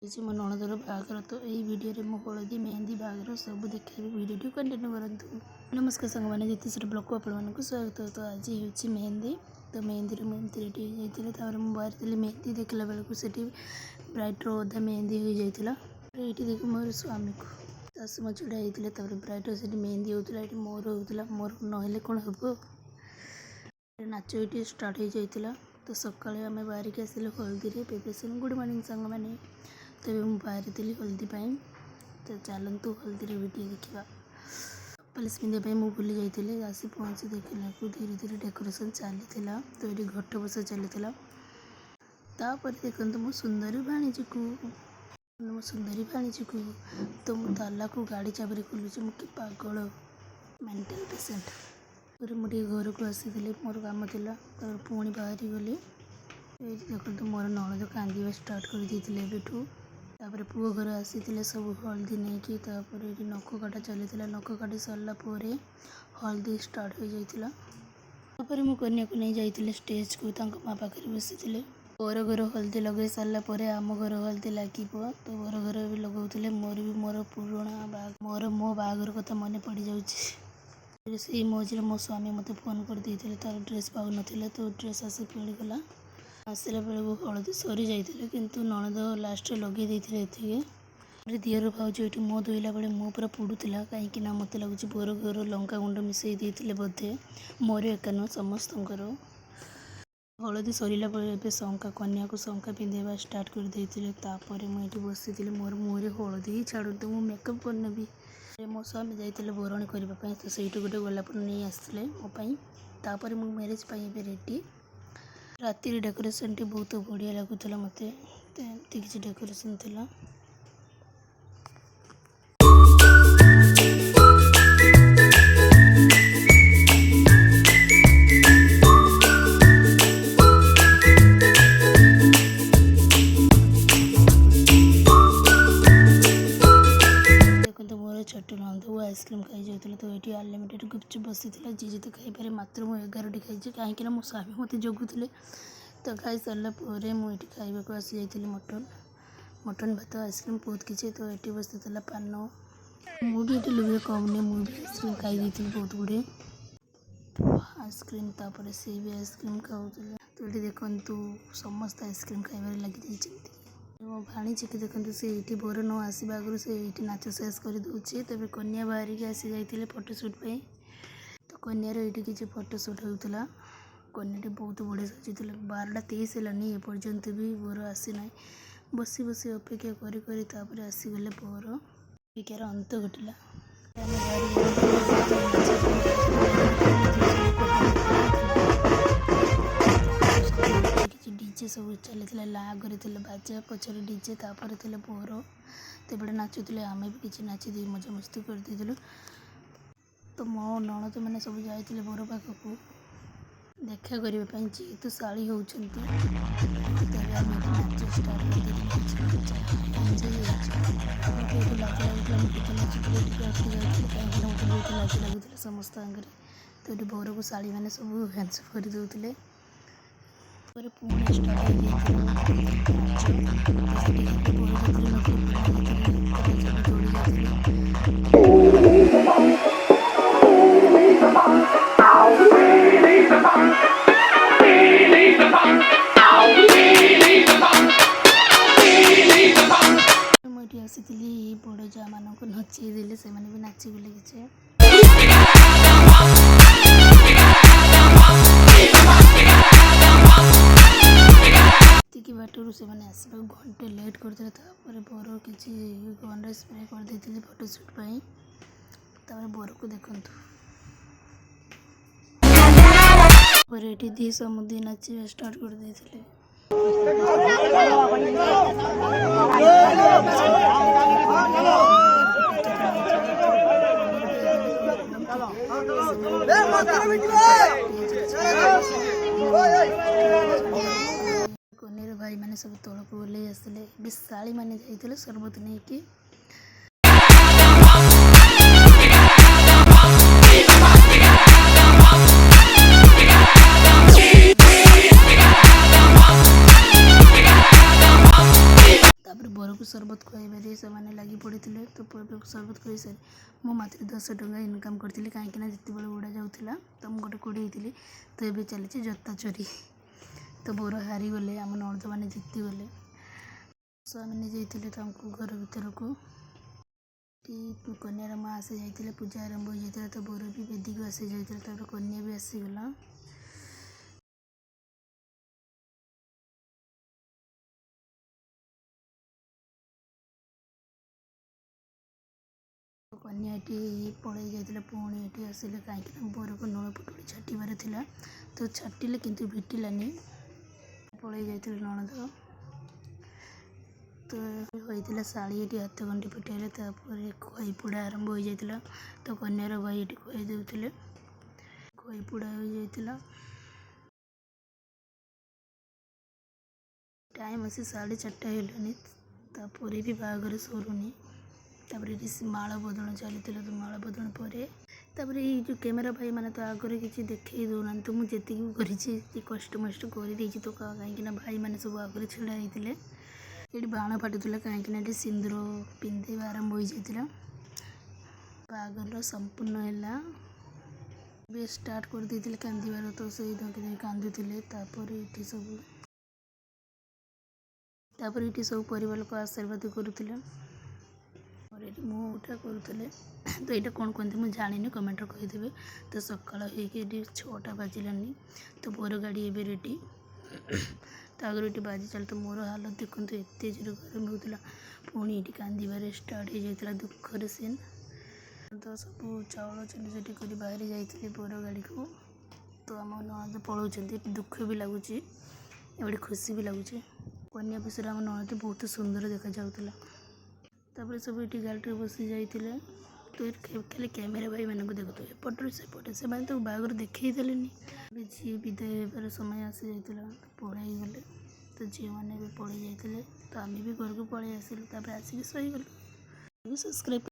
मो नणदर बाहागर तो यही वीडियो मो हलदी मेहंदी बाहागर सब देखा वीडियो कंटिन्यू करूँ। नमस्कार सांग मैंने जितेश्वर ब्लॉग को आपको स्वागत। तो आज हूँ मेहंदी। तो मेहंदी मुझे रेडी हो जाती मुझे बाहर मेहंदी देखला बेलू से ब्राइड्र अधा मेहंदी हो जाता। ये देख मोर स्वामी को सासु माँ छुड़ा होता ब्राइड्र से मेहंदी होता ये मोर होता मोर ना कौन हम नाच ये स्टार्ट हो जाता। तो सका आम बाहर की आसिल हल्दी प्रिपरेसन। गुड मॉर्निंग सांग मैंने तो मुझे बाहरी थी हल्दी तो चलतु हल्दी वीडियो देखा। पलिस पिंधापी मुझे भूली जाती आसी पहुँची देखला धीरे धीरे डेकोरेशन चली तो ये घट बसा चली। तापर देखो मो सुंदरी भाणीजी को मो सुंदरी भाणीजी को तो मु ताला को गाड़ी चाबी खोलुची मुझे पागल मेंटल पेसेंट फिर मुझे घर को आसी मोर कम था पुणी बाहरी गली। देखो मोर नणद कांदा स्टार्ट कर देठू तापर पुओ घर आसी सब हल्दी नहीं कि ये नख काटा चली नख काटी सारा हल्दी स्टार्ट हो जाता। मु कन्या को नहीं जाइए स्टेज को माँ पाखे बसी बर घर हल्दी लगे सारापर आम घर हल्दी लगे तो बर घर भी लगाते मोर भी मोर पुराणा मोर मो बागर कथा मन पड़ जाऊँगी। से मझे मो स्वामी मत फोन कर देते तार ड्रेस पाऊ ना तो ड्रेस आसी मिलगला आसला बेलू हलदी सरी जाते किंतु नणद लास्ट लगे देते दिहर भाज ये मो धोला बेले मो पूरा पुड़ूला कहीं मत लगुच बोर घर लंका गुंड मिसई देते बोधे मोर एका नुह समस्त हलदी सरला बेले शंका कन्या को शंका पिंधेवा स्टार्ट कर देते मुझे बसी मोर मुहरे हलदी ही छाड़ू मुझे मेकअप करनेबी मो स्वामी जाते बरणी करने तो से गोटे गोलाप नहीं आसते मोपाई तापर मु मैरेज रेडी। राति डेकोरेशन टी बहुत बढ़िया लगुला मत किसी डेकोरेशन थिला। छोट नंद वो आइसक्रीम खाई जाता तो ये अनलिमिटेड गुपचुप बसी जी जी तो खाईपे मात्र मुझे 11टी खाई कहीं मो स्वामी मत जगुले तो खाई सारापर मुझे खावा को आसी जाती मटन मटन भात आइसक्रीम बहुत किसी तो ये बसी पान मुझे लुभे कम नहीं मुझे आइसक्रीम खाई बहुत गुड़े आइसक्रीम तापर सी भी आइसक्रीम खाऊले तो ये देखु समस्त आइसक्रीम खाइबार लगी जाइए। मो भाणीजी की देखते से ये बोर न आसवा आगु से ये नाच शेष कर दूचे तेज कन्या बाहर की आसी जाते फोटोशूट पे तो कन्यार ये किसी फोटोशूट होता कन्याटी बहुत बढ़िया सजी 12:23 है एपर्यंत भी बोर आसीना बसी बसी अपेक्षा कर आसीगले बोर अपेक्षार अंत घटला। डीजे सब चली आगे थे बाजा पचर डीजे तापर थे बोर तो बड़े नाचुले आम भी किसी नाची दे मजा मस्ती कर देलु। तो मो नणद मैंने सब जाते बोर पाखक देखा करने जेहेतु शाड़ी होती नाच स्टार्ट लगुला समस्त आगे तो ये बोर को शाड़ी मैंने सब हैंडसअप कर दूसरे पुणी मुझे आसी बड़ जा मान को नचई देले से भी नाचिगले किसी बाटर से मैंने आसवा घंटे लेट करते बोर किसी गन स्प्रे कर देते फोटोशूट बोर को देखु ये दी समुदी नाचे स्टार्ट कर देते कन्यार भाई मैंने सब तौक बोले आसते शाड़ी मैंने जाते सरबत नहीं कि बोर ପୁଅକୁ ସରବତ ଖୁଆଇବାରେ ସେମାନେ ଲାଗି ପଡ଼ିଥିଲେ। ତ ପୁଅକୁ ସରବତ ଖୁଆଇ ସାରି ମୁଁ ମାତ୍ର 10 ଟଙ୍କା ଇନକମ୍ କରିଥିଲି, କାହିଁକିନା ଯେତେବେଳେ ଉଡ଼ା ଯାଉଥିଲା ତ ମୁଁ ଗୋଟେ କୋଡ଼ି ହେଇଥିଲି। ତ ଏବେ ଚାଲିଛି ଜୋତା ଚୋରି। ତ ବୋର ହାରିଗଲେ, ଆମ ନଣନ୍ଦମାନେ ଜିତିଗଲେ। ସ୍ୱାମୀ ଯାଇଥିଲେ ତାଙ୍କୁ ଘର ଭିତରକୁ। କନ୍ୟାର ମା ଆସି ଯାଇଥିଲେ, ପୂଜା ଆରମ୍ଭ ହୋଇଯାଇଥିଲା। ତ ବୋର ବି ବେଦିକୁ ଆସି ଯାଇଥିଲା, ତାପରେ କନ୍ୟା ବି ଆସିଗଲା। କନ୍ୟା ଏଠି ପଳେଇ ଯାଇଥିଲା, ପୁଣି ଏଠି ଆସିଲେ, କାହିଁକିନା ବୋରକୁ ନୂଳ ପୁଟୁଳି ଛାଟିବାର ଥିଲା। ତ ଛାଟିଲେ କିନ୍ତୁ ଭିଟିଲାନି, ପଳେଇ ଯାଇଥିଲେ ନଣନ୍ଦ। ତ ହୋଇଥିଲା ଶାଢ଼ୀ ଏଠି ହାତ ଗଣ୍ଠି ଫିଟାଇଲେ, ତାପରେ ଖଇ ପୋଡ଼ା ଆରମ୍ଭ ହୋଇଯାଇଥିଲା। ତ କନ୍ୟାର ଭାଇ ଏଠି ଖଇ ଦେଉଥିଲେ, ଖଇ ପୋଡ଼ା ହୋଇଯାଇଥିଲା। ଟାଇମ୍ ଆସି 4:30 ହେଲାନି, ତାପରେ ବି ବାହାଘର ସରୁନି। ତାପରେ ଏଠି ମାଳ ବଦଳ ଚାଲିଥିଲା। ତ ମାଳ ବଦଳ ପରେ ତାପରେ ଏଇ ଯେଉଁ କ୍ୟାମେରା ଭାଇମାନେ ତ ଆଗରେ କିଛି ଦେଖେଇ ଦେଉନାହାନ୍ତି। ତ ମୁଁ ଯେତିକି କରିଛି କଷ୍ଟମଷ୍ଟ କରିଦେଇଛି। ତ କାହିଁକିନା ଭାଇମାନେ ସବୁ ଆଗରେ ଛିଡ଼ା ହେଇଥିଲେ। ଏଠି ବାଣ ଫାଟୁଥିଲା, କାହିଁକିନା ଏଠି ସିନ୍ଦୁର ପିନ୍ଧେଇବା ଆରମ୍ଭ ହୋଇଯାଇଥିଲା। ବାହାଘର ସମ୍ପୂର୍ଣ୍ଣ ହେଲା। ଏବେ ଷ୍ଟାର୍ଟ କରିଦେଇଥିଲେ କାନ୍ଦିବାର, ତ ସେଇ କାନ୍ଦୁଥିଲେ। ତାପରେ ଏଠି ସବୁ ପରିବାର ଲୋକ ଆଶୀର୍ବାଦ କରୁଥିଲେ। ଏଠି ମୁଁ ଉଠା କରୁଥିଲେ। ତ ଏଇଟା କ'ଣ କୁହନ୍ତି ମୁଁ ଜାଣିନି, କମେଣ୍ଟରେ କହିଦେବେ। ତ ସକାଳ ହେଇକି ଏଠି 6ଟା ବାଜିଲାନି। ତ ବୋର ଗାଡ଼ି ଏବେ ରେଡ଼ି। ତ ଆଗରୁ ଏଠି ବାଜି ଚାଲି। ତ ମୋର ହାଲତ ଦେଖନ୍ତୁ, ଏତେ ଜୋରେ ଗରମ ହେଉଥିଲା। ପୁଣି ଏଠି କାନ୍ଦିବାରେ ଷ୍ଟାର୍ଟ ହେଇଯାଇଥିଲା, ଦୁଃଖରେ ସିନ୍। ତ ସବୁ ଚାଉଳ ଚୁଲି କରି ବାହାରି ଯାଇଥିଲି ବୋର ଗାଡ଼ିକୁ। ତ ଆମ ନଣନ୍ଦ ପଳାଉଛନ୍ତି, ଦୁଃଖ ବି ଲାଗୁଛି, ଏପଟେ ଖୁସି ବି ଲାଗୁଛି। କନ୍ୟା ବିଷୟରେ ଆମ ନଣନ୍ଦ ବହୁତ ସୁନ୍ଦର ଦେଖାଯାଉଥିଲା। ତାପରେ ସବୁ ଏଠି ଗାଡ଼ିରେ ବସି ଯାଇଥିଲେ। ତ ଖାଲି କ୍ୟାମେରା ଭାଇମାନଙ୍କୁ ଦେଖୁଥିବେ, ଏପଟରୁ ସେପଟେ। ସେମାନେ ତ ବାହାଘର ଦେଖେଇ ଦେଲେନି। ଝିଅ ବିଦାୟ ହେବାର ସମୟ ଆସିଯାଇଥିଲା, ପଳାଇ ଗଲେ। ତ ଝିଅମାନେ ବି ପଳାଇ ଯାଇଥିଲେ। ତ ଆମେ ବି ଘରକୁ ପଳାଇ ଆସିଲୁ। ତାପରେ ଆସିକି ଶୋଇଗଲୁ। ସବସ୍କ୍ରାଇବ୍